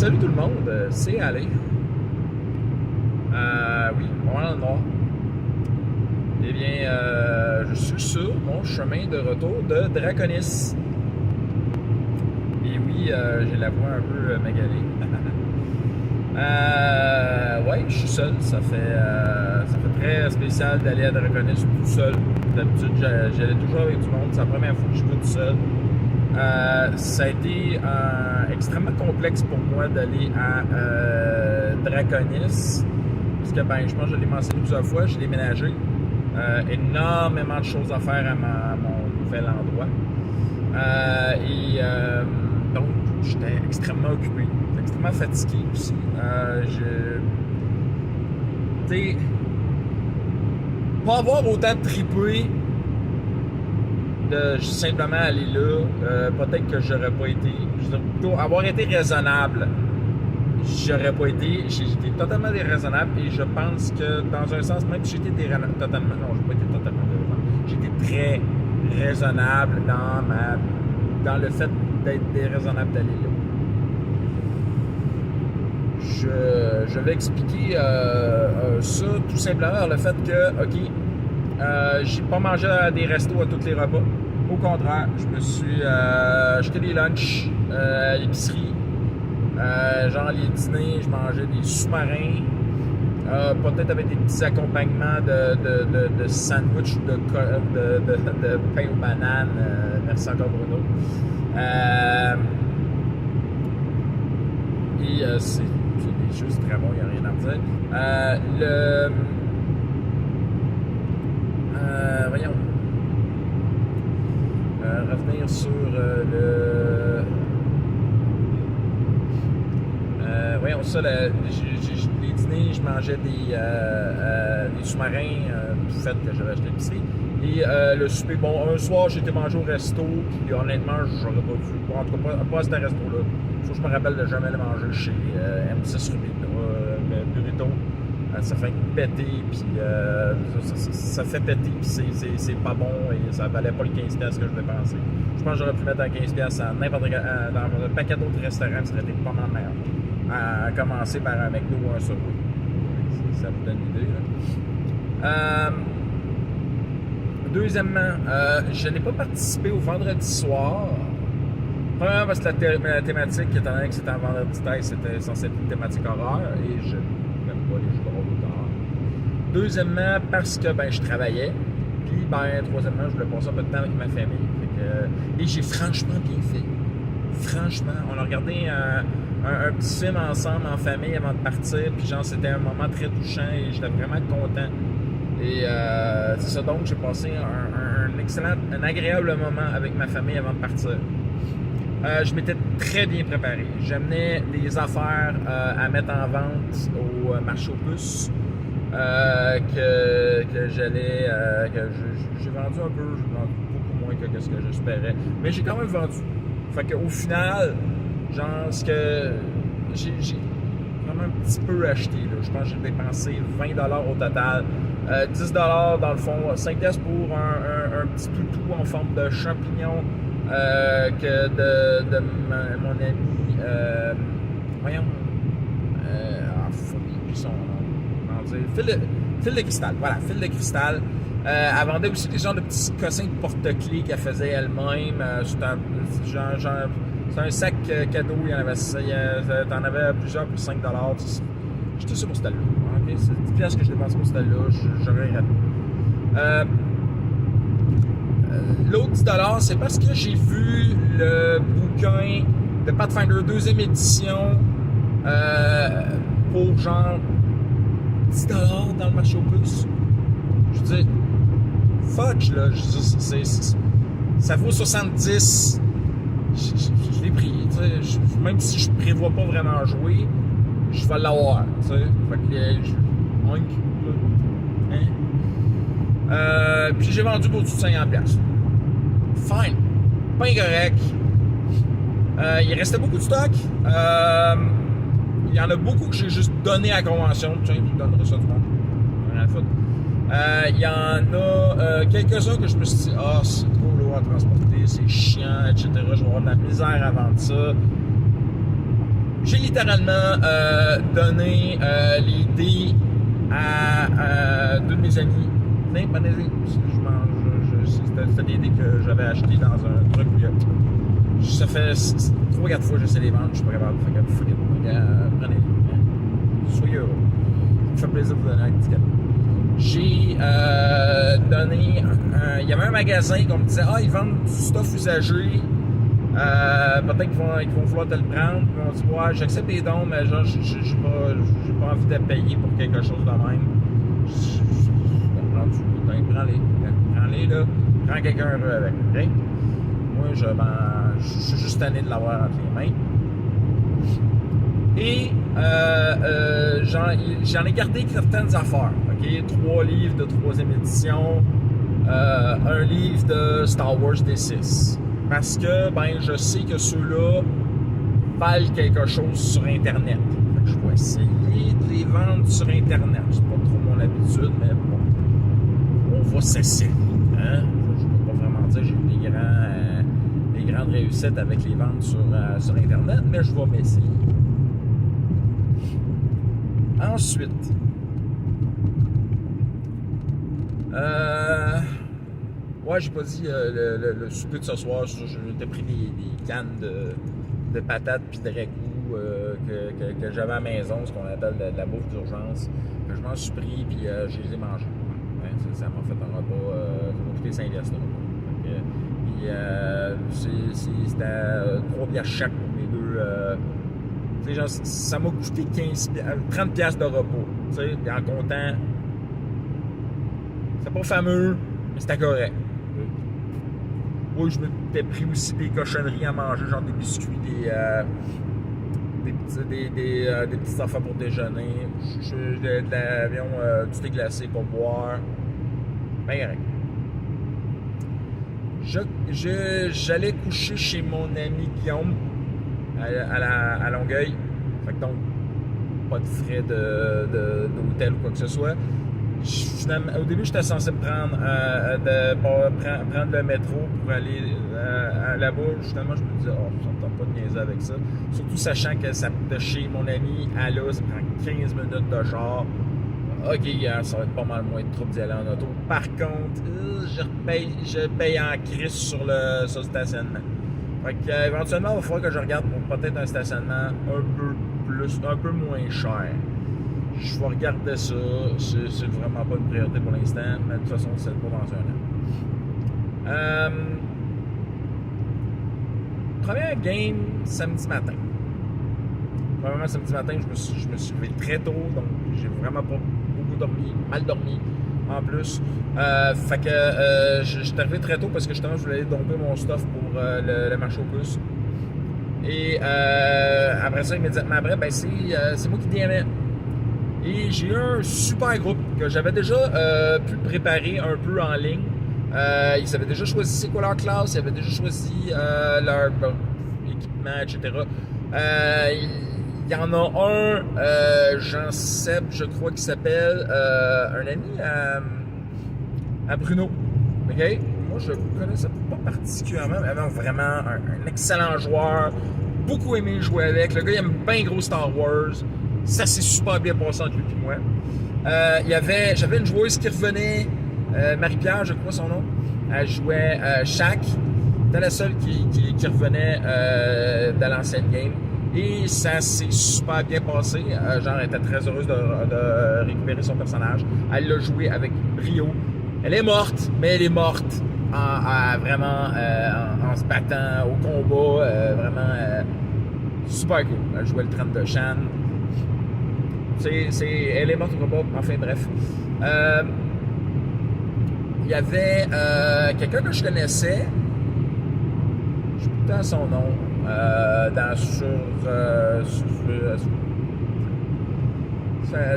Salut tout le monde, c'est Alain. Oui, on est dans le noir. Eh bien, je suis sur mon chemin de retour de Draconis. Et oui, j'ai la voix un peu magalée. Ouais, je suis seul. Ça fait très spécial d'aller à Draconis tout seul. D'habitude, j'allais toujours avec du monde. C'est la première fois que je vais tout seul. Ça a été extrêmement complexe pour moi d'aller à Draconis. Parce que, je pense que je l'ai mentionné plusieurs fois, j'ai déménagé. Énormément de choses à faire à mon nouvel endroit. Donc, j'étais extrêmement occupé, extrêmement fatigué aussi. Tu sais, pas avoir autant de tripé de simplement aller là, peut-être que j'aurais pas été, je veux dire, plutôt avoir été raisonnable, j'aurais pas été, j'ai été totalement déraisonnable et je pense que dans un sens, même si j'ai été totalement, non, j'ai pas été totalement déraisonnable, j'ai été très raisonnable dans le fait d'être déraisonnable d'aller là. Je vais expliquer ça tout simplement le fait que, OK, j'ai pas mangé à des restos à tous les repas. Au contraire, je me suis acheté des lunchs à l'épicerie. Genre les dîners, je mangeais des sous-marins. Peut-être avec des petits accompagnements de sandwich ou de pain aux bananes. Merci encore Bruno. C'est des choses très bons, il n'y a rien à dire. Voyons. Revenir sur voyons ça, les dîners, je mangeais des sous-marins tout fait que j'avais acheté à l'épicerie. Et le souper, un soir j'ai été manger au resto, puis honnêtement, j'aurais pas dû. En tout cas, pas à ce resto-là. Faut que je me rappelle de jamais le manger chez M6 Burrito. Ça fait péter, puis ça fait péter, puis c'est pas bon, et ça valait pas le 15$ que je dépensais. Je pense que j'aurais pu mettre un 15$ à n'importe quel, dans un paquet d'autres restaurants, ça aurait été pas mal meilleur. À commencer par un McDo ou un Subway. Ça vous donne une idée, là. Deuxièmement, je n'ai pas participé au vendredi soir. Premièrement, parce que la thématique, étant donné que c'était un vendredi tête, c'était censé être une thématique horreur, et je n'aime pas les jeux d'horreur d'horreur. Deuxièmement, parce que je travaillais. Puis, troisièmement, je voulais passer un peu de temps avec ma famille. Et j'ai franchement bien fait. Franchement, on a regardé un petit film ensemble en famille avant de partir, puis c'était un moment très touchant et j'étais vraiment content. Et c'est ça, donc j'ai passé un agréable moment avec ma famille avant de partir. Je m'étais très bien préparé. J'amenais des affaires à mettre en vente au marché aux puces que j'allais, que j'ai vendu un peu, j'ai vendu beaucoup moins que ce que j'espérais, mais j'ai quand même vendu. Fait qu'au final, ce que j'ai vraiment un petit peu acheté, là. Je pense que j'ai dépensé 20$ au total. 10$ dans le fond, 5$ pour un petit toutou en forme de champignon que de mon ami. Voyons. J'oublie son nom. Comment dire? Fil de cristal. Voilà, fil de cristal. Elle vendait aussi des genres de petits cossins de porte-clés qu'elle faisait elle-même. C'est un sac cadeau, t'en avais plusieurs pour 5$. J'étais sûr pour ce style-là. Okay? C'est 10$ que je dépensais pour ce style-là, j'aurais raté. L'autre 10$, c'est parce que j'ai vu le bouquin de Pathfinder 2e édition pour genre 10$ dans le marché aux puces. Je veux dire, fudge, là, ça vaut 70$. Je l'ai pris, même si je prévois pas vraiment jouer, je vais l'avoir, tu sais. Fait que puis j'ai vendu pour tout 50$. Fine, pas incorrect. Il restait beaucoup de stock. Il y en a beaucoup que j'ai juste donné à la convention. Tiens, tu donneras ça du monde. Il y en a quelques-uns que je me suis dit, c'est trop lourd à transporter, c'est chiant, etc. Je vais avoir de la misère à vendre ça. J'ai littéralement donné les dés à deux de mes amis. Tiens, prenez-les. C'était des dés que j'avais achetés dans un truc. Ça fait 3-4 fois que j'essaie de les vendre, je suis pas capable. Fait que prenez-les. Soyez heureux. Ça me fait plaisir de vous donner un petit cadeau. J'ai donné. Il y avait un magasin qu'on me disait ils vendent du stuff usagé. Peut-être qu'ils vont vouloir te le prendre. Puis on dit j'accepte les dons, mais genre j'ai pas envie de payer pour quelque chose de même. Prends-les là. Prends quelqu'un heureux avec. Okay? Moi je suis juste tanné de l'avoir entre les mains. Et j'en ai gardé certaines affaires. Okay? 3 livres de 3e édition, un livre de Star Wars D6. Parce que je sais que ceux-là valent quelque chose sur Internet. Je vais essayer de les vendre sur Internet. C'est pas trop mon habitude, mais bon, on va s'essayer. Hein? Je ne peux pas vraiment dire que j'ai eu des grandes réussites avec les ventes sur Internet, mais je vais m'essayer. Ensuite, j'ai pas dit le souper de ce soir. J'ai pris des cannes de patates puis de ragoût que j'avais à la maison, ce qu'on appelle de la bouffe d'urgence. Que je m'en suis pris puis je les ai mangés. Ouais, ça m'a fait un repas. Ça m'a coûté 5 piastres. Puis c'était 3 piastres chaque pour mes deux. Genre, ça m'a coûté 30 piastres de repas. Puis en comptant, c'est pas fameux, mais c'était correct. Oui, je m'étais pris aussi des cochonneries à manger, genre des biscuits, des petites affaires pour déjeuner, de l'avion, du thé glacé pour boire. Ben correct. J'allais coucher chez mon ami Guillaume à Longueuil. Fait que donc, pas de frais d'hôtel ou quoi que ce soit. Au début, j'étais censé prendre le métro pour aller là-bas. Justement, je me disais, je ne tente pas de niaiser avec ça. Surtout sachant que de chez mon ami à là, ça prend 15 minutes de char. OK, ça va être pas mal moins de trouble d'y aller en auto. Par contre, je paye en crise sur le stationnement. Fait que, éventuellement, il va falloir que je regarde pour peut-être un stationnement un peu moins cher. Je vais regarder ça. C'est vraiment pas une priorité pour l'instant, mais de toute façon, c'est pas dans un an. Première game samedi matin. Premièrement, samedi matin, je me suis levé très tôt, donc j'ai vraiment pas beaucoup dormi, mal dormi en plus. Fait que je suis arrivé très tôt parce que justement, je voulais aller domper mon stuff pour le marché aux puces. Et après ça, immédiatement après, c'est moi qui DMais. Et j'ai eu un super groupe que j'avais déjà pu préparer un peu en ligne. Ils avaient déjà choisi c'est quoi leur classe, ils avaient déjà choisi leur équipement, etc. Il y en a un, Jean-Seb, je crois qu'il s'appelle, un ami à Bruno. OK? Moi, je ne connaissais pas particulièrement, mais vraiment un excellent joueur. Beaucoup aimé jouer avec. Le gars, il aime bien gros Star Wars. Ça s'est super bien passé entre lui et moi. J'avais une joueuse qui revenait, Marie-Pierre, je crois son nom. Elle jouait Shaq. C'était la seule qui revenait de l'ancienne game. Et ça s'est super bien passé. Elle était très heureuse de récupérer son personnage. Elle l'a joué avec brio. Elle est morte, mais elle est morte en se battant au combat. Vraiment super cool. Elle jouait le 32 Shan. Elle est morte au combat, enfin bref. Il y avait quelqu'un que je connaissais, je sais pas son nom,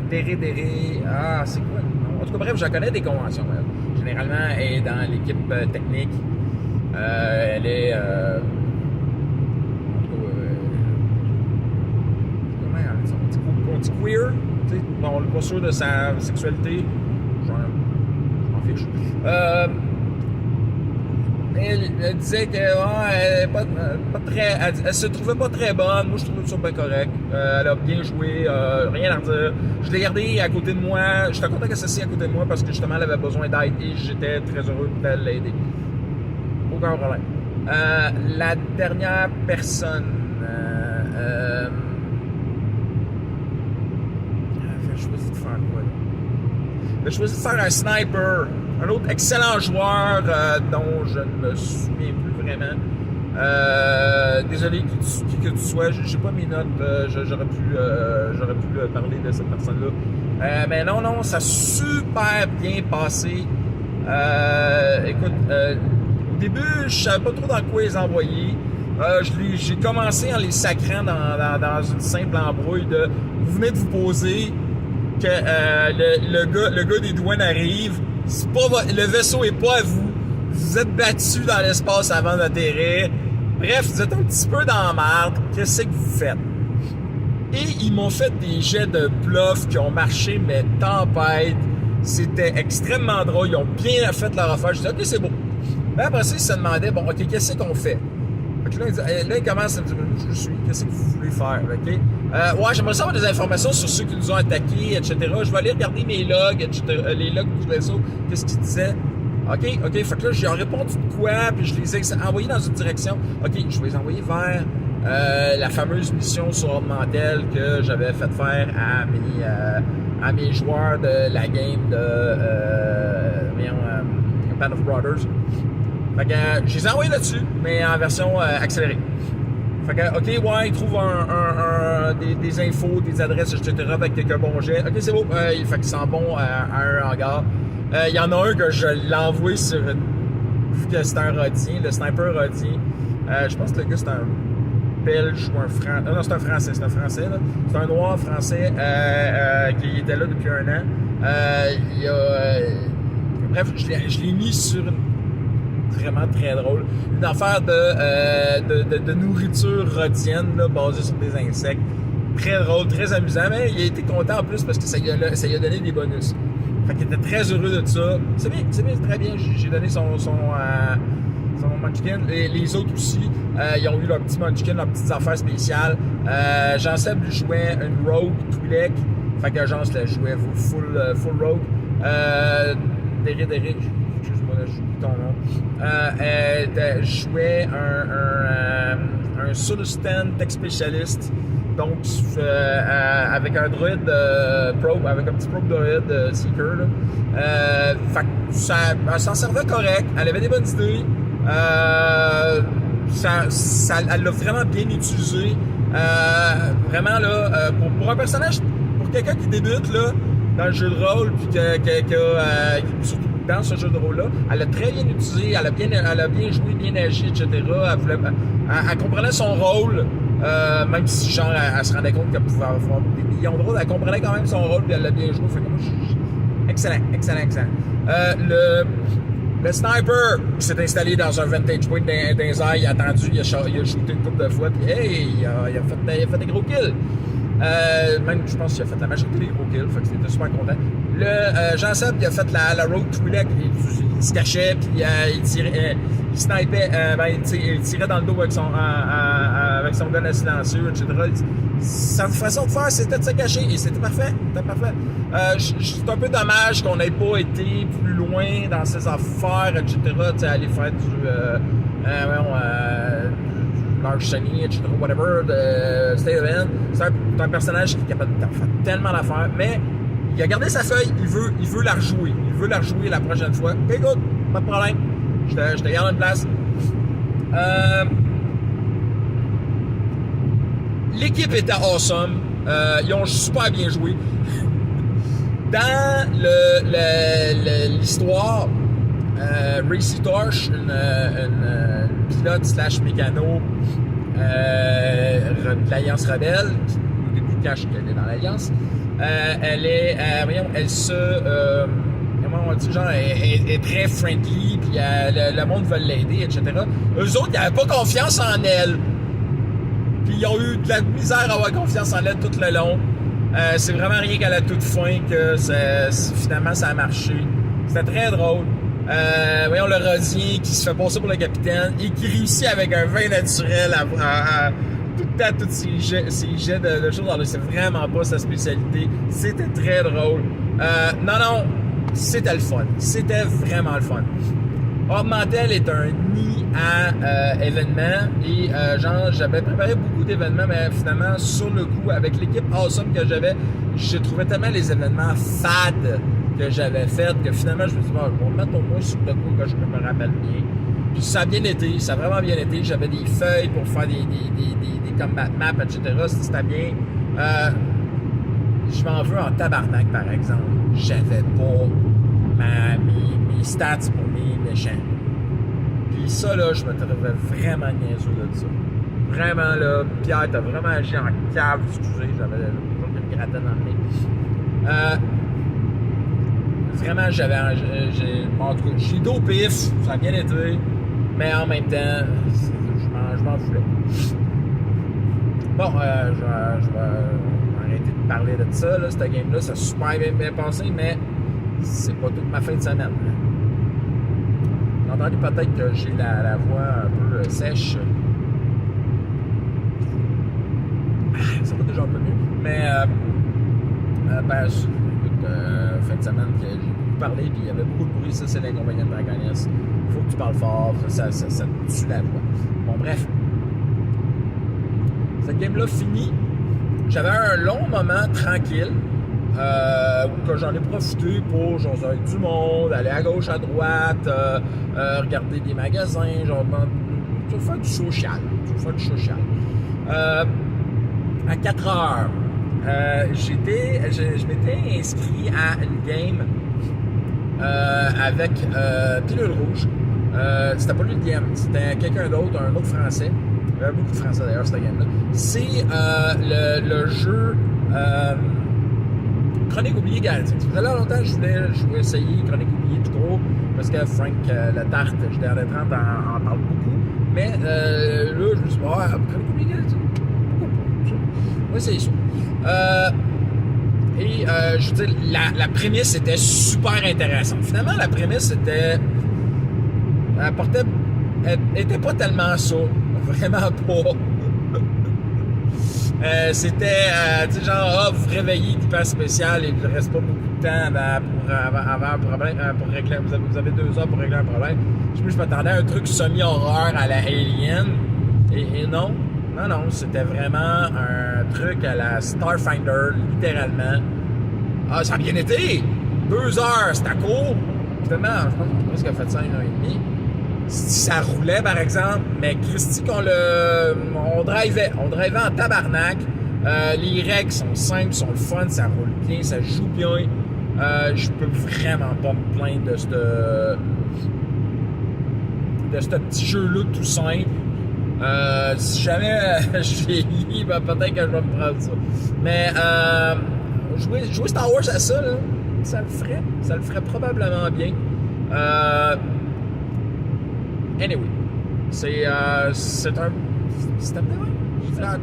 Déré, c'est quoi le nom? En tout cas, bref, je connais des conventions. Généralement, elle est dans l'équipe technique. Elle est... on dit queer, on n'est pas sûr de sa sexualité, je m'en fiche. elle disait que elle se trouvait pas très bonne. Moi, je trouvais ça bien correct. Elle a bien joué, rien à redire. Je l'ai gardée à côté de moi. J'étais content qu'elle s'assied à côté de moi parce que justement, elle avait besoin d'aide et j'étais très heureux de l'aider. Aucun problème. La dernière personne. J'ai choisi de faire quoi? J'ai choisi de faire un sniper. Un autre excellent joueur dont je ne me souviens plus vraiment. Désolé que tu sois, j'ai pas mes notes, j'aurais pu parler de cette personne-là. Mais non, ça a super bien passé. Écoute, au début, je savais pas trop dans quoi les envoyer. J'ai commencé en les sacrant dans une simple embrouille de vous venez de vous poser que le gars des douanes arrive. Le vaisseau est pas à vous. Vous êtes battu dans l'espace avant d'atterrir. Bref, vous êtes un petit peu dans la merde. Qu'est-ce que vous faites? Et ils m'ont fait des jets de bluff qui ont marché, mais tempête. C'était extrêmement drôle. Ils ont bien fait leur affaire. Je dis, OK, c'est beau. Mais après ça, ils se demandaient, bon, OK, qu'est-ce qu'on fait? Fait que là, ils commencent à me dire, où je suis, qu'est-ce que vous voulez faire? OK? Ouais, j'aimerais savoir des informations sur ceux qui nous ont attaqués, etc. Je vais aller regarder mes logs, etc. Les logs du réseau, qu'est-ce qu'ils disaient? OK. Fait que là, j'ai répondu de quoi, puis je les ai envoyés dans une direction. OK, je vais les envoyer vers la fameuse mission sur Ordre Mantel que j'avais fait faire à mes joueurs de la game de Band of Brothers. Fait que je les ai envoyés là-dessus, mais en version accélérée. Fait que, OK, ouais, ils trouvent des infos, des adresses, etc. avec quelques bons jets. OK, c'est beau. Fait qu'ils s'en vont à un hangar. Il y en a un que je l'ai envoyé sur une... Vu que c'est un rodien, le sniper rodien. Je pense que le gars, c'est un Belge ou un Français. Non, c'est un Français, là. C'est un Noir français qui était là depuis 1 an. Bref, je l'ai mis sur une... Vraiment très drôle. Une affaire de nourriture rodienne, là, basée sur des insectes. Très drôle, très amusant, mais il a été content en plus parce que ça lui a donné des bonus. Fait qu'il était très heureux de ça. C'est bien, très bien. J'ai donné son munchkin. Les autres aussi, ils ont eu leur petit munchkin, leurs petites affaires spéciales. Jean-Seb lui jouait une rogue Twi'lek. Fait que Jean se la jouait full rogue. Derek, excuse-moi, je joue ton nom. Jouait un Sullustan tech spécialiste. Donc, avec un droïde probe, avec un petit probe droïde seeker. Là. Fait que elle s'en servait correct. Elle avait des bonnes idées. Elle l'a vraiment bien utilisé. Vraiment, là, pour un personnage, pour quelqu'un qui débute là, dans le jeu de rôle, puis surtout dans ce jeu de rôle-là, elle l'a très bien utilisé, elle a bien joué, bien agi, etc. Elle comprenait son rôle, même si genre elle se rendait compte qu'elle pouvait avoir des millions de rôles, elle comprenait quand même son rôle, puis elle l'a bien joué. Fait que moi, excellent. Le sniper qui s'est installé dans un vantage point d'un airs, il a attendu, il a shooté une couple de fois, puis hey, il a fait des gros kills. Même, je pense qu'il a fait la majorité des gros kills, fait que c'était super content. Jean-Seb, il a fait la rogue Twi'lek, il se cachait, puis il tirait, il snipait, il tirait dans le dos avec son gun à silencieux, etc. Sa façon de faire, c'était de se cacher, et c'était parfait. C'est un peu dommage qu'on n'ait pas été plus loin dans ses affaires, etc., aller faire du Large Sunny, etc., whatever, de State of End. C'est un personnage qui est capable de faire tellement d'affaires, mais il a gardé sa feuille, il veut la rejouer. Il veut la rejouer la prochaine fois. Écoute, pas de problème. Je te garde une place. L'équipe était awesome. Ils ont super bien joué. Dans l'histoire, Racy Torch, une pilote / mécano de l'Alliance Rebelle, au début cache qu'elle est dans l'Alliance, elle est très friendly, puis le monde veut l'aider, etc. Eux autres, ils n'avaient pas confiance en elle. Puis ils ont eu de la misère à avoir confiance en elle tout le long. C'est vraiment rien qu'à la toute fin que finalement ça a marché. C'était très drôle. Voyons le Rosien qui se fait passer pour le capitaine et qui réussit avec un vin naturel à tout le temps, tous ses jets de choses. Alors, c'est vraiment pas sa spécialité. C'était très drôle. Non, c'était le fun. C'était vraiment le fun. Orb-Mantel est un nid à événements et j'avais préparé beaucoup d'événements, mais finalement, sur le coup, avec l'équipe awesome que j'avais, je trouvais tellement les événements fades que j'avais fait que finalement, je me suis dit, bon, je vais mettre au moins sur le coup que je me rappelle bien. Puis ça a bien été, ça a vraiment bien été. J'avais des feuilles pour faire des combat maps, etc. C'était bien. Je m'en veux en tabarnak, par exemple. J'avais pas mes stats pour mes méchants. Puis ça, là, je me trouvais vraiment niaiseux de ça. Vraiment, là, Pierre, t'as vraiment agi en cave. Excusez, j'avais le gratin dans le nez. Vraiment, j'ai dos pif, ça a bien été, mais en même temps, je m'en voulais. Bon, je vais arrêter de parler de ça, là, cette game-là, ça a super bien passé, mais c'est pas toute ma fin de semaine. Vous entendez peut-être que j'ai la voix un peu sèche. Ça va déjà un peu mieux, mais fin de semaine que j'ai beaucoup parlé, puis il y avait beaucoup de bruit, ça c'est l'inconvénient de Dragoness. Il faut que tu parles fort, ça tue la voix. Bon, bref. Cette game-là finie. J'avais un long moment tranquille, où j'en ai profité pour jaser avec du monde, aller à gauche, à droite, regarder des magasins, genre, tu vas faire du social. À 4 heures, je m'étais inscrit à une game avec Pilule Rouge. C'était pas lui le game, c'était quelqu'un d'autre, un autre Français. Il y avait beaucoup de Français d'ailleurs, cette game-là. C'est le jeu Chronique oubliée Galactique. Ça faisait longtemps que je voulais essayer Chronique oubliée tout gros, parce que Frank la tarte, je l'ai en parle beaucoup. Mais là, je me suis dit, Chronique oubliée Galactique, pourquoi pas? Moi, c'est ça. Je veux dire, la prémisse était super intéressante. Finalement, la prémisse était. Elle était pas tellement ça. Vraiment pas. C'était, tu sais, genre, vous vous réveillez d'hyper spécial et il ne reste pas beaucoup de temps avant un problème, pour régler. Vous avez 2 heures pour régler un problème. Je m'attendais à un truc semi-horreur à la Alien. Et non. Non, c'était vraiment un truc à la Starfinder, littéralement. Ça a bien été! 2 heures, c'était court. Finalement, je pense qu'il a fait ça 1 heure et demie. Ça roulait, par exemple, mais Christy, on drivait en tabarnak. Les règles sont simples, sont le fun, ça roule bien, ça joue bien. Je peux vraiment pas me plaindre de ce petit jeu-là tout simple. Si jamais je vieillis, peut-être que je vais me prendre ça. Mais jouer Star Wars à ça, là, ça le ferait probablement bien. Anyway, c'est un. C'est en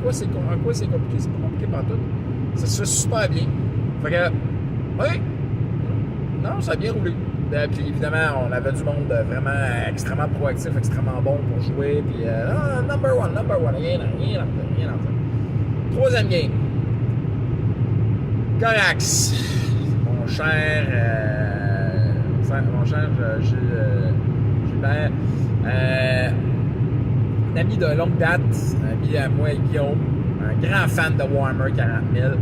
quoi c'est compliqué? C'est pas compliqué partout. Ça se fait super bien. Fait que, oui, non, ça a bien roulé. Puis évidemment, on avait du monde vraiment extrêmement proactif, extrêmement bon pour jouer. Puis, number one, rien en fait. 3e game. Corax. Mon cher Gilbert. Un ami de longue date, un ami à moi et Guillaume, un grand fan de Warhammer 40 000,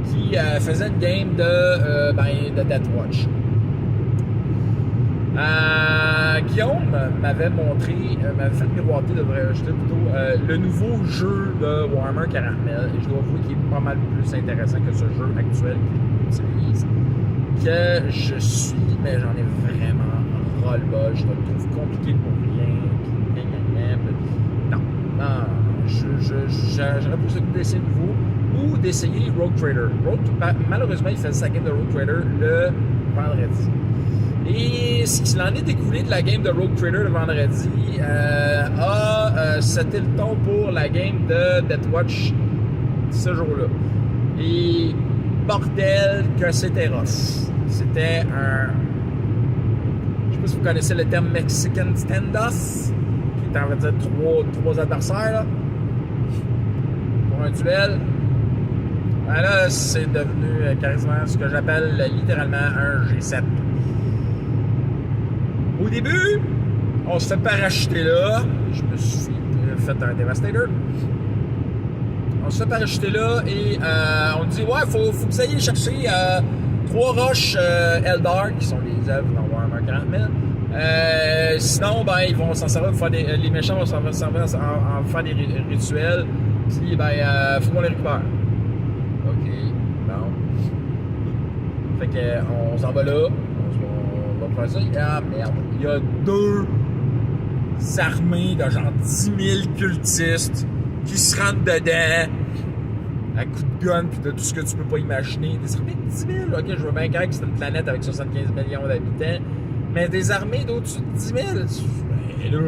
qui faisait une game de Death Watch. Guillaume m'avait fait miroiter, devrais ajouter plutôt, le nouveau jeu de Warhammer 40 000, et je dois avouer qu'il est pas mal plus intéressant que ce jeu actuel qu'il utilise, que je suis, mais j'en ai vraiment ras-le-bol, je le trouve compliqué pour rien, j'aurais plus le goût d'essayer nouveau, ou d'essayer Rogue Trader. Malheureusement, il faisait sa game de Rogue Trader le vendredi. Et ce qu'il en est découlé de la game de Rogue Trader le vendredi, c'était le ton pour la game de Death Watch ce jour-là. Et bordel que c'était rough. C'était un... Je sais pas si vous connaissez le terme Mexican standoff, qui est en fait trois adversaires là, pour un duel. Ben là, c'est devenu quasiment ce que j'appelle littéralement un G7. Au début, on se fait parachuter là. Je me suis fait un Devastator. On se fait parachuter là et on dit ouais, faut que vous ayez chercher 3 roches Eldar, qui sont les œuvres dans Warhammer 40 000. Sinon, ben, ils vont s'en servir pour faire les méchants vont s'en servir en faire des rituels. Puis, ben, faut qu'on les récupère. Ok, bon. Fait que, on s'en va là. On va faire ça. Ah, merde. Il y a 2 armées de genre 10 000 cultistes qui se rentrent dedans à coups de gun pis de tout ce que tu peux pas imaginer. Des armées de 10 000, ok, je veux bien croire que c'est une planète avec 75 millions d'habitants, mais des armées d'au-dessus de 10 000, ben là,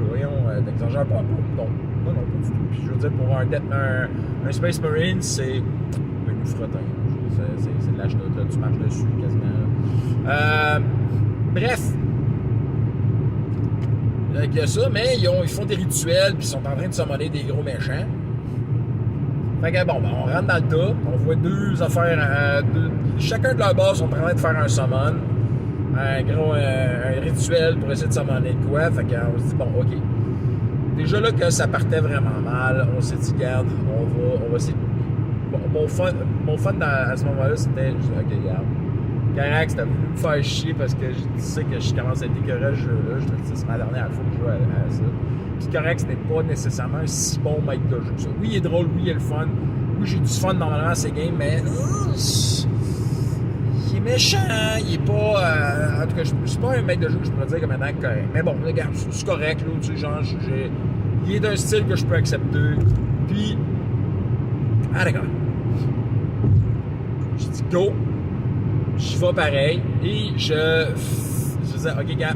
voyons, t'exagères pas un peu? Non, pas du tout. Puis je veux dire, pour un Space Marine, c'est un frottin. C'est de la chenoute, là, tu marches dessus quasiment. Bref. Il y a ça, mais ils font des rituels puis ils sont en train de summoner des gros méchants. Fait que bon, ben, on rentre dans le tas, on voit 2 affaires, chacun de leurs bases sont en train de faire un summon, un rituel pour essayer de summoner de quoi. Fait qu'on se dit bon, ok. Déjà là que ça partait vraiment mal, on s'est dit garde, on va essayer. Bon, mon fun à ce moment-là, c'était ok, garde. Carax, t'as voulu me faire chier parce que je sais que je commence à être écœuré à ce jeu-là. Je me dis, c'est ma dernière fois que je joue à ça. Puis Carax n'est pas nécessairement un si bon maître de jeu que ça. Oui, il est drôle, oui, il est le fun. Oui, j'ai du fun normalement à ces games, mais il est méchant, il est pas. En tout cas, je suis pas un maître de jeu que je pourrais dire comme maintenant correct. Mais bon, regarde, c'est correct, là, tu sais, genre, il est d'un style que je peux accepter. Puis. Ah, d'accord. Je dis go. Je vais pareil et je disais, ok, gars,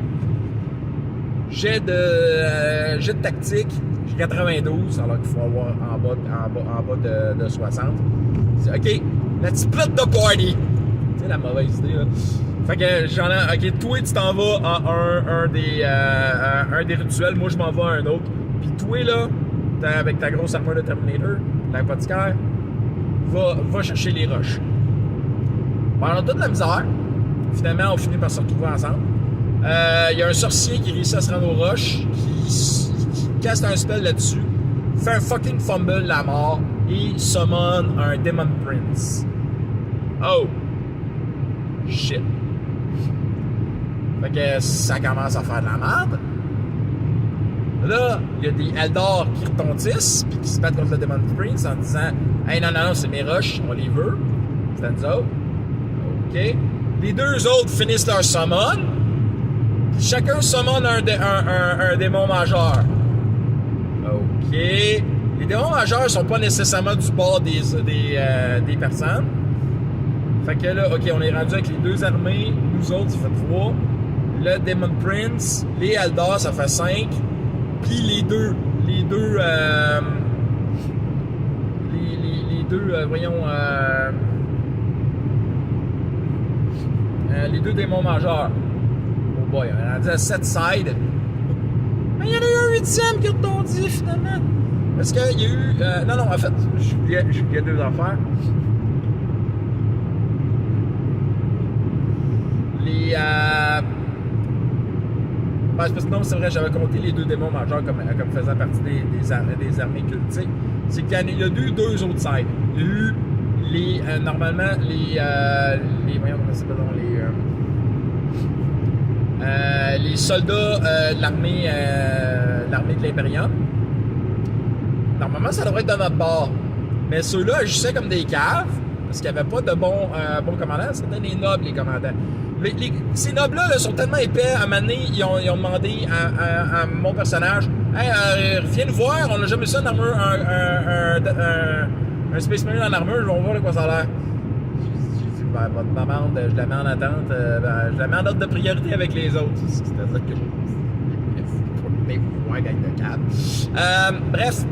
j'ai de tactique, j'ai 92, alors qu'il faut avoir en bas de 60. Je dis, ok, let's split the party. Tu sais, la mauvaise idée, là. Fait que j'en ai, ok, toi, tu t'en vas en un des rituels, moi, je m'en vais à un autre. Puis toi, là, avec ta grosse armure de Terminator, l'apothicaire, va chercher les roches. Pendant toute la misère, finalement, on finit par se retrouver ensemble. Il y a un sorcier qui réussit à se rendre aux roches, qui casse un spell là-dessus, fait un fucking fumble la mort et summon un Demon Prince. Oh! Shit. Fait que ça commence à faire de la merde. Là, il y a des Eldar qui retontissent puis qui se battent contre le Demon Prince en disant « Hey, non, c'est mes roches, on les veut. » C'est nous autres. OK. Les 2 autres finissent leur summon. Chacun summon un démon majeur. OK. Les démons majeurs sont pas nécessairement du bord des personnes. Fait que là, OK, on est rendu avec les 2 armées. Nous autres, ça fait 3. Le Demon Prince, les Eldar, ça fait 5. Puis les deux, voyons, les 2 démons majeurs. Oh boy, on est rendu à 7 sides. Mais il y en a eu un 8e qui a retondi finalement. Parce qu'il y a eu. Non, en fait, j'oubliais 2 affaires. Les. Ben, parce que non, c'est vrai, j'avais compté les 2 démons majeurs comme faisant partie des armées cultiques. C'est qu'il y a 2 autres sides. Il y a eu normalement, voyons comment ça s'appelle, les soldats de l'armée de l'Imperium. Normalement, ça devrait être de notre bord. Mais ceux-là agissaient comme des caves, parce qu'il n'y avait pas de bons commandants. C'était des nobles, les commandants. Ces nobles-là là, sont tellement épais, à un moment donné, ils ont demandé à mon personnage « Hey, viens nous voir, on n'a jamais ça en armure, un Space Marine en armure, on va voir de quoi ça a l'air. » J'ai dit « Ben, votre demande, je la mets en attente, je la mets en ordre de priorité avec les autres. » C'est-à-dire que je voir gang de câble. Bref.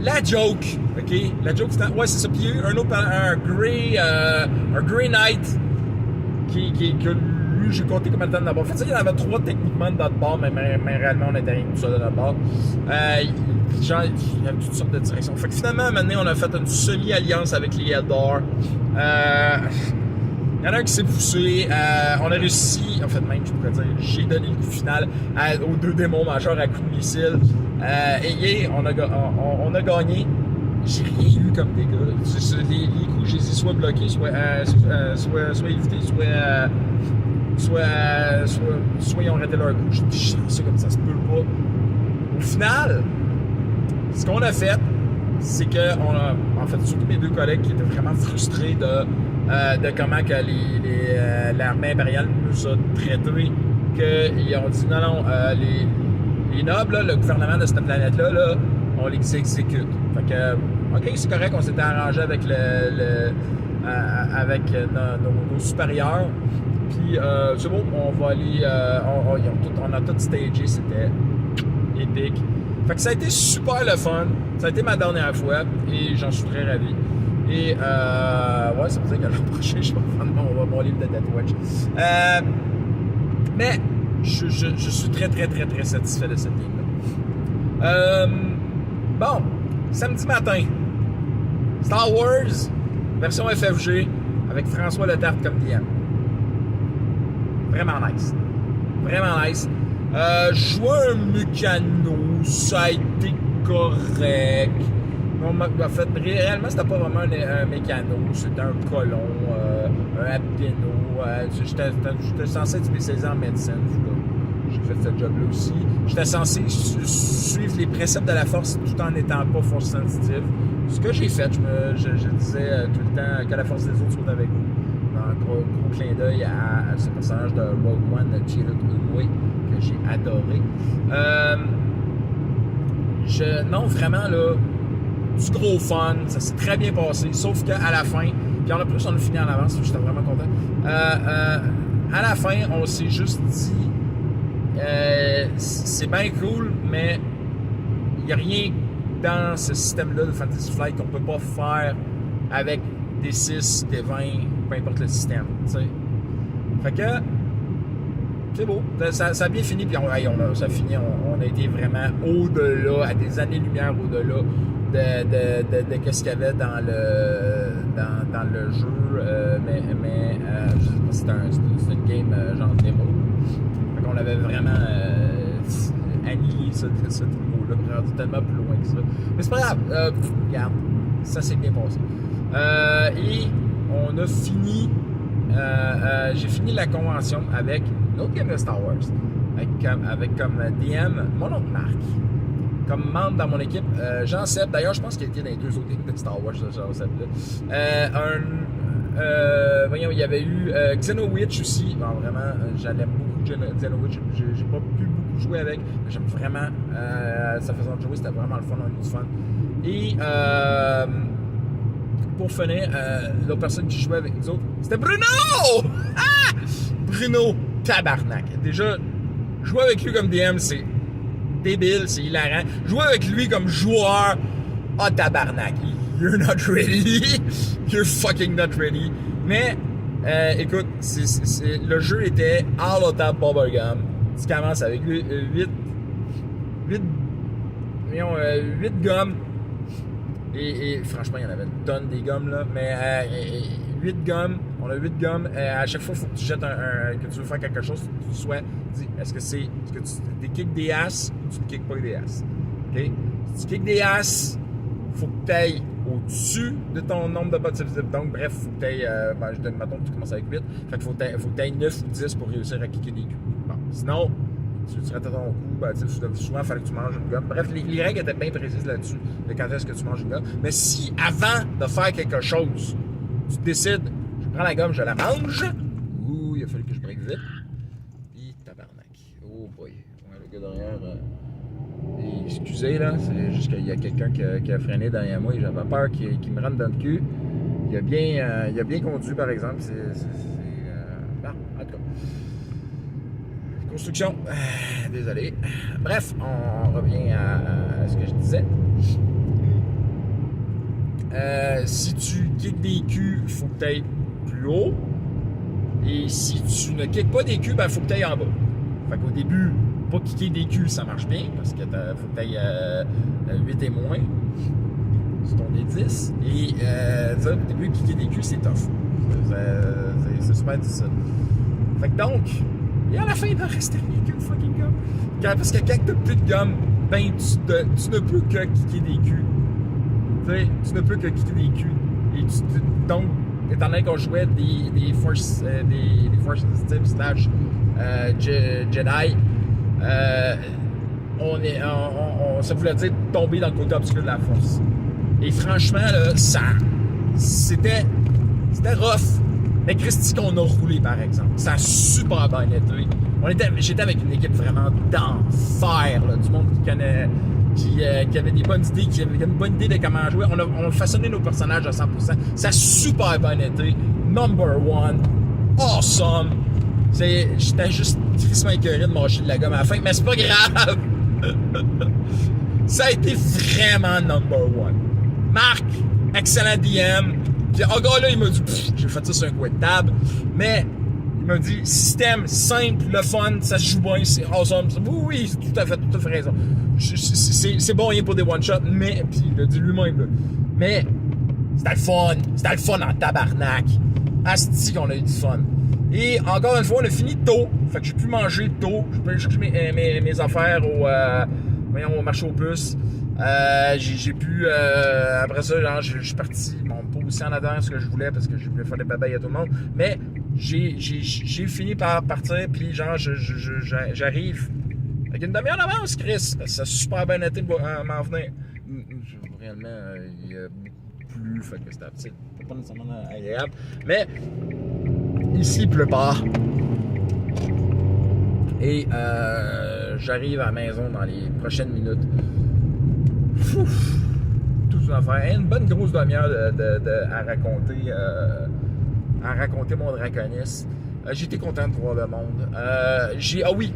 la joke, OK? La joke, c'était... Ouais, c'est ça. Puis il y a eu un autre, un Grey Knight que lui, j'ai compté combien de temps de bord. En fait, il y en avait 3 techniquement de notre bord, mais réellement, on était rien tout seul de notre bord. Genre, il y avait toutes sortes de directions. Fait que finalement, maintenant, on a fait une semi-alliance avec les Eldar. Il y en a un qui s'est poussé. On a réussi, en fait, même, je pourrais dire, j'ai donné le coup final aux 2 démons majeurs à coups de missile. Et on a gagné. J'ai rien eu comme dégâts. Les coups, je les ai soit bloqués, soit évités, soit ils ont arrêté leur coup. Je suis chanceux comme ça se peut pas. Au final, ce qu'on a fait, c'est que en fait, surtout mes 2 collègues qui étaient vraiment frustrés de comment que l'armée impériale nous a traités, qu'ils ont dit non, les nobles, là, le gouvernement de cette planète-là, là, on les exécute. Fait que, OK, c'est correct, on s'était arrangé avec avec nos supérieurs. Puis, c'est bon, on va aller. On a tout stagé, c'était épique. Fait que ça a été super le fun. Ça a été ma dernière fois et j'en suis très ravi. Et, ouais, ça veut dire que l'an prochain, je vais prendre mon livre de Death Watch. Mais, je suis très, très, très, très satisfait de cette game-là. Bon, samedi matin, Star Wars, version FFG, avec François Letarte comme DM. Vraiment nice. Vraiment nice. Jouer un mécano, ça a été correct. En fait, réellement, c'était pas vraiment un mécano, c'était un colon, un abdéno. J'étais censé être spécialisé en médecine. J'ai fait ce job-là aussi. J'étais censé suivre les préceptes de la force tout en n'étant pas force sensitive. Ce que j'ai fait, je disais tout le temps que la force des autres soit avec vous. Un gros clin d'œil à ce personnage de Rogue One de Chirrut Îmwe que j'ai adoré. Non, vraiment, là, du gros fun. Ça s'est très bien passé. Sauf qu'à la fin, puis en plus, on a fini en avance. J'étais vraiment content. À la fin, on s'est juste dit c'est bien cool, mais il n'y a rien dans ce système-là de Fantasy Flight qu'on peut pas faire avec des 6, des 20, peu importe le système, tu sais. Fait que c'est beau, ça a bien fini, puis ça a fini, on a été vraiment au-delà, à des années-lumière au-delà de ce qu'il y avait dans le jeu, mais c'était une game genre démo. Fait qu'on avait vraiment annihilé ce niveau-là, rendu tellement plus loin que ça. Mais c'est pas grave, regarde, ça s'est bien passé. Et on a fini, j'ai fini la convention avec une autre game de Star Wars, avec comme DM mon oncle Marc. Comme membre dans mon équipe, Jean-Seb, d'ailleurs, je pense qu'il était dans les 2 autres games de Star Wars, Jean-Seb-là. Voyons, il y avait eu Xenowitch aussi. Bon, vraiment, j'aime beaucoup Xenowitch. J'ai pas pu beaucoup jouer avec, mais j'aime vraiment sa façon de jouer. C'était vraiment le fun, on a eu du fun. Et pour finir, l'autre personne qui jouait avec nous autres, c'était Bruno! Ah! Bruno, tabarnak. Déjà, jouer avec lui comme DM, c'est débile, c'est hilarant. Jouer avec lui comme joueur, tabarnak. You're not ready. You're fucking not ready. Mais, écoute, le jeu était all out of bubblegum. Tu commences avec 8 gommes. Et franchement, il y en avait une tonne des gommes, là. Mais 8 gommes, on a 8 gommes. À chaque fois, il faut que tu jettes que tu veux faire quelque chose, tu sois dit, est-ce que tu kicks des as ou tu ne kicks pas des as? OK? Si tu kicks des as, il faut que tu ailles au-dessus de ton nombre de bottes. Donc, bref, il faut que tu ailles, mettons que tu commences avec 8. Fait qu'il faut que tu ailles 9 ou 10 pour réussir à kicker des coups. Bon, sinon, tu rates ton coup, souvent, il fallait que tu manges une gomme. Bref, les règles étaient bien précises là-dessus, de quand est-ce que tu manges une gomme. Mais si, avant de faire quelque chose, tu décides, je prends la gomme, je la mange, il a fallu que je break vite, puis tabarnak. Oh boy. Ouais, le gars derrière, excusez, là, c'est juste qu'il y a quelqu'un qui a freiné derrière moi et j'avais peur qu'il me rentre dans le cul. Il a bien conduit, par exemple. Bon, en tout cas. Construction. Désolé. Bref, on revient à ce que je disais. si tu kicks des culs, il faut que tu ailles plus haut. Et si tu ne kicks pas des culs, ben, il faut que tu ailles en bas. Fait qu'au début, pas kicker des culs, ça marche bien, parce que faut que tu ailles 8 et moins sur ton D10. Et au début, kicker des culs, c'est tough. C'est super difficile. Fait que donc, et à la fin, il n'en restait rien qu'une fucking gomme. Parce que quand t'as plus de gomme, ben tu ne peux que kicker des culs. Tu ne peux que kicker des culs. Et donc, étant donné qu'on jouait des force sensitive slash Jedi, ça voulait dire tomber dans le côté obscur de la force. Et franchement, là, c'était rough. Mais Christy qu'on a roulé, par exemple. Ça a super bien été. J'étais avec une équipe vraiment d'enfer, du monde qui connaît, qui avait des bonnes idées, qui avait une bonne idée de comment jouer. On a façonné nos personnages à 100%. Ça a super bien été. Number one. Awesome. J'étais juste tristement écœuré de mâcher de la gomme à la fin, mais c'est pas grave. Ça a été vraiment number one. Marc, excellent DM. Puis encore là, il m'a dit, j'ai fait ça sur un coin de table, mais il m'a dit, système simple, le fun, ça se joue bien, c'est awesome. Oui, c'est tout à fait raison. C'est bon rien pour des one-shots, mais, puis il l'a dit lui-même, là, mais c'était le fun en tabarnak. Asti qu'on a eu du fun. Et encore une fois, on a fini tôt, fait que j'ai pu manger tôt, j'ai pu aller chercher mes affaires au marché aux puces. J'ai pu, après ça, genre, je suis parti, bon, pas aussi en attendant ce que je voulais parce que je voulais faire des babayes à tout le monde, mais j'ai fini par partir, puis genre, j'arrive avec une demi-heure d'avance, Chris. Ça a super bien été m'en venir. Réellement, il y a beaucoup plus, fait que c'était pas nécessairement agréable, mais ici, il pleut pas. Et j'arrive à la maison dans les prochaines minutes. Toute une affaire. Une bonne grosse demi-heure à raconter mon draconis. J'étais content de voir le monde. J'ai oublié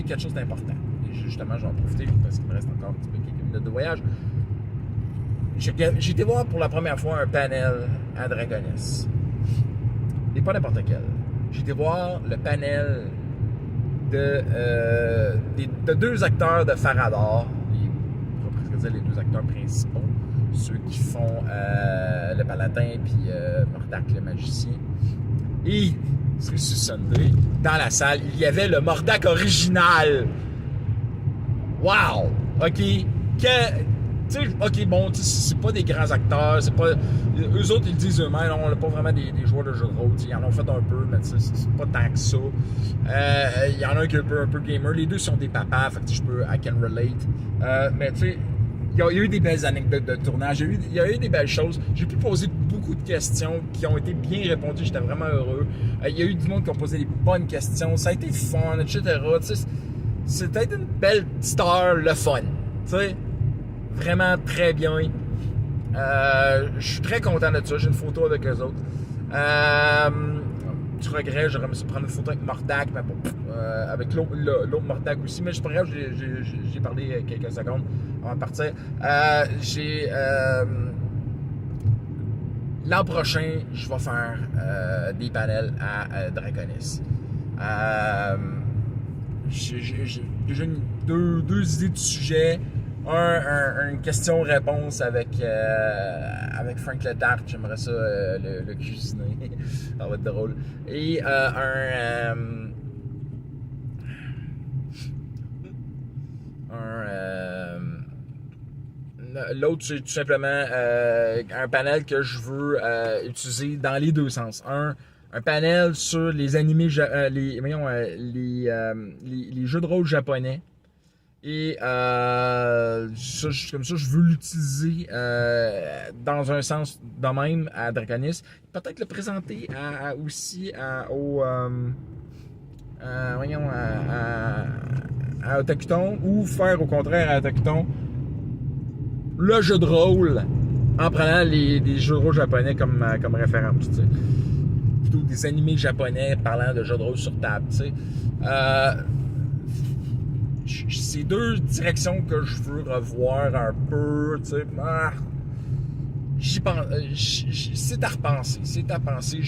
quelque chose d'important. Et justement, j'en profite parce qu'il me reste encore un petit peu quelques minutes de voyage. J'ai été voir pour la première fois un panel à Draconis. Et pas n'importe quel. J'ai été voir le panel de deux acteurs de Faradar. Les deux acteurs principaux, ceux qui font le Palatin puis Mordac le magicien. Et sur Sunday, dans la salle, il y avait le Mordac original. Wow! OK. OK, bon, c'est pas des grands acteurs, c'est pas... Eux autres, ils disent eux-mêmes, on n'a pas vraiment des joueurs de jeux de rôle. Ils en ont fait un peu, mais c'est pas tant que ça. Il y en a un qui est un peu gamer. Les deux sont des papas, fait que I can relate. Mais tu sais, il y a eu des belles anecdotes de tournage, il y a eu des belles choses. J'ai pu poser beaucoup de questions qui ont été bien répondues, j'étais vraiment heureux. Il y a eu du monde qui ont posé des bonnes questions, ça a été fun, etc. C'était une belle star, le fun. T'sais, vraiment très bien. Je suis très content de ça, j'ai une photo avec eux autres. Je regrette, j'aurais aimé prendre une photo avec Mordac, mais bon, avec l'autre Mordac aussi, mais c'est pas grave, j'ai parlé quelques secondes avant de partir. L'an prochain, je vais faire des panels à Draconis. J'ai déjà deux idées de sujets. Une question-réponse avec Frank Letarte, j'aimerais ça le cuisiner, ça va être drôle. Et l'autre, c'est tout simplement un panel que je veux utiliser dans les deux sens. Un panel sur les animés, les jeux de rôle japonais. Et comme ça, je veux l'utiliser dans un sens de même à Draconis. Peut-être le présenter aussi à Otakuton, ou faire au contraire à Otakuton le jeu de rôle en prenant les jeux de rôle japonais comme référence. T'sais. Plutôt des animés japonais parlant de jeux de rôle sur table. C'est deux directions que je veux revoir un peu, tu sais. c'est à repenser. C'est à penser.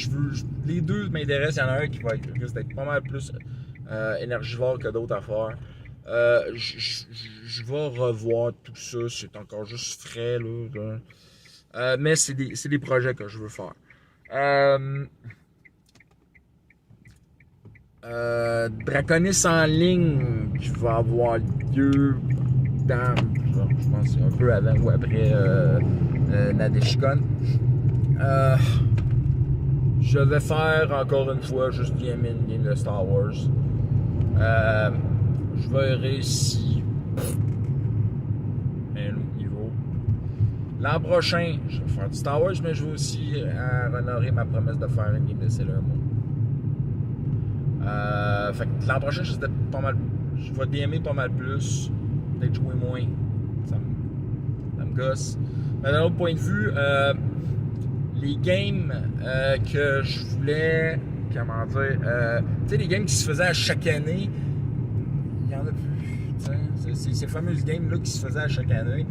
Les deux m'intéressent. Il y en a un qui risque d'être pas mal plus énergivore que d'autres à faire. Je vais revoir tout ça. C'est encore juste frais, là. Mais c'est des projets que je veux faire. Draconis en ligne qui va avoir lieu dans, je pense, un peu avant ou après Nadeshikon. Je vais faire encore une fois juste une game de Star Wars. Je vais réussir un autre niveau. L'an prochain, je vais faire du Star Wars, mais je vais aussi honorer ma promesse de faire une game de Sailor Moon. Fait que l'an prochain, je vais DMer pas mal plus, peut-être jouer moins. Ça me gosse. Mais d'un autre point de vue, les games que je voulais, comment dire, tu sais, les games qui se faisaient à chaque année, il y en a plus. Ces fameuses games-là qui se faisaient à chaque année,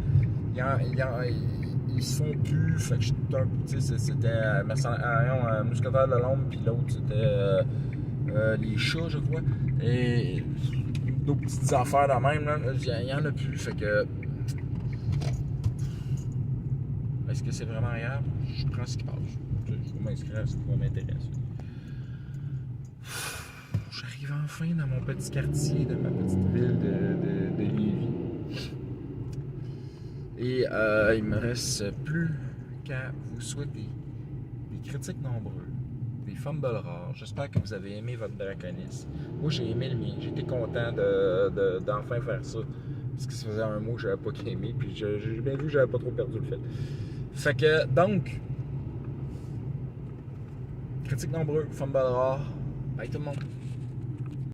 ils se font plus. Fait que c'était Mousquetaire de l'ombre, puis l'autre c'était les chats, je crois. Et d'autres petites affaires de même, là, il y en a plus. Fait que. Est-ce que c'est vraiment grave? Je prends ce qui passe. Je vais m'inscrire à ce qui m'intéresse. J'arrive enfin dans mon petit quartier de ma petite ville de Lévis. Et il me reste plus qu'à vous souhaiter des critiques nombreux, des fumbles rares. J'espère que vous avez aimé votre Draconis. Moi, j'ai aimé le mien. J'étais content d'enfin faire ça. Parce que ça faisait un mois que j'avais pas aimé. Puis j'ai bien vu que j'avais pas trop perdu le fait. Fait que, donc, critiques nombreux, fumbles rares. Bye tout le monde.